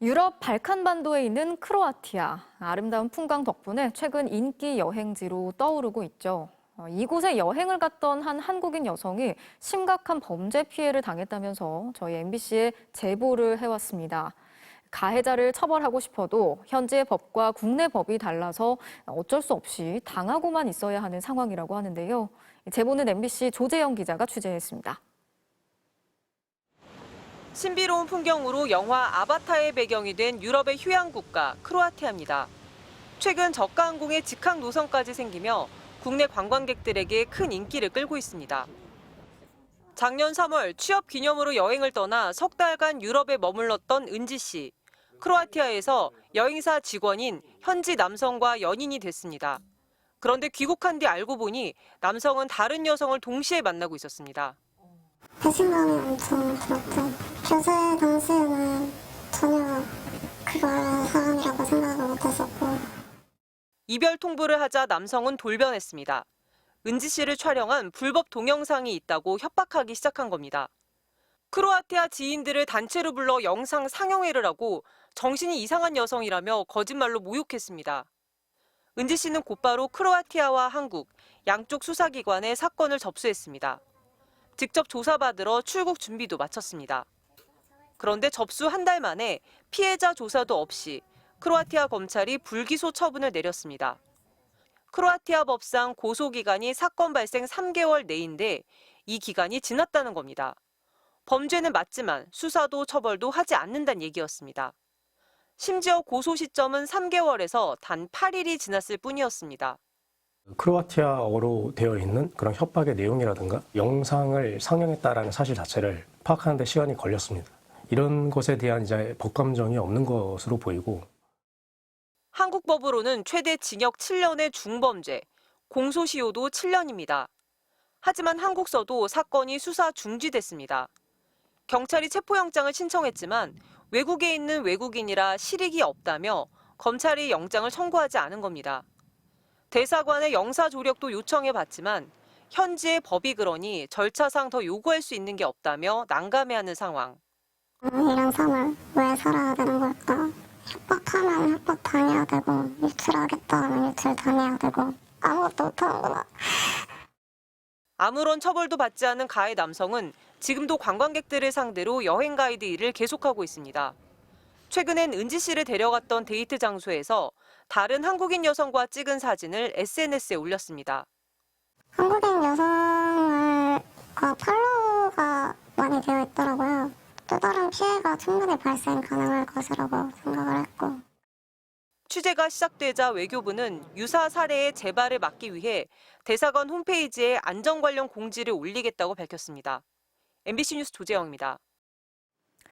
유럽 발칸반도에 있는 크로아티아. 아름다운 풍광 덕분에 최근 인기 여행지로 떠오르고 있죠. 이곳에 여행을 갔던 한 한국인 여성이 심각한 범죄 피해를 당했다면서 저희 MBC에 제보를 해왔습니다. 가해자를 처벌하고 싶어도 현지의 법과 국내 법이 달라서 어쩔 수 없이 당하고만 있어야 하는 상황이라고 하는데요. 제보는 MBC 조재영 기자가 취재했습니다. 신비로운 풍경으로 영화 아바타의 배경이 된 유럽의 휴양 국가 크로아티아입니다. 최근 저가 항공의 직항 노선까지 생기며 국내 관광객들에게 큰 인기를 끌고 있습니다. 작년 3월 취업 기념으로 여행을 떠나 석 달간 유럽에 머물렀던 은지 씨. 크로아티아에서 여행사 직원인 현지 남성과 연인이 됐습니다. 그런데 귀국한 뒤 알고 보니 남성은 다른 여성을 동시에 만나고 있었습니다. 배신감이 엄청 들었죠. 교제 당시에는 전혀 그걸 사람이라고 생각을 못했었고. 이별 통보를 하자 남성은 돌변했습니다. 은지 씨를 촬영한 불법 동영상이 있다고 협박하기 시작한 겁니다. 크로아티아 지인들을 단체로 불러 영상 상영회를 하고 정신이 이상한 여성이라며 거짓말로 모욕했습니다. 은지 씨는 곧바로 크로아티아와 한국, 양쪽 수사기관에 사건을 접수했습니다. 직접 조사받으러 출국 준비도 마쳤습니다. 그런데 접수 한 달 만에 피해자 조사도 없이 크로아티아 검찰이 불기소 처분을 내렸습니다. 크로아티아 법상 고소기간이 사건 발생 3개월 내인데 이 기간이 지났다는 겁니다. 범죄는 맞지만 수사도 처벌도 하지 않는다는 얘기였습니다. 심지어 고소 시점은 3개월에서 단 8일이 지났을 뿐이었습니다. 크로아티아어로 되어 있는 그런 협박의 내용이라든가 영상을 상영했다라는 사실 자체를 파악하는 데 시간이 걸렸습니다. 이런 것에 대한 이제 법감정이 없는 것으로 보이고. 한국 법으로는 최대 징역 7년의 중범죄, 공소시효도 7년입니다. 하지만 한국서도 사건이 수사 중지됐습니다. 경찰이 체포영장을 신청했지만 외국에 있는 외국인이라 실익이 없다며 검찰이 영장을 청구하지 않은 겁니다. 대사관의 영사 조력도 요청해봤지만 현지의 법이 그러니 절차상 더 요구할 수 있는 게 없다며 난감해하는 상황. 이런 삶을 왜 살아야 되는 걸까? 협박하면 협박 당해야 되고, 유출하겠다 하면 유출 당해야 되고, 아무것도 못하는구나. 아무런 처벌도 받지 않은 가해 남성은 지금도 관광객들을 상대로 여행 가이드 일을 계속하고 있습니다. 최근엔 은지 씨를 데려갔던 데이트 장소에서 다른 한국인 여성과 찍은 사진을 SNS에 올렸습니다. 한국인 여성과 팔로우가 많이 되어 있더라고요. 또 다른 피해가 충분히 발생 가능할 것이라고 생각을 했고. 취재가 시작되자 외교부는 유사 사례의 재발을 막기 위해 대사관 홈페이지에 안전 관련 공지를 올리겠다고 밝혔습니다. MBC 뉴스 조재영입니다.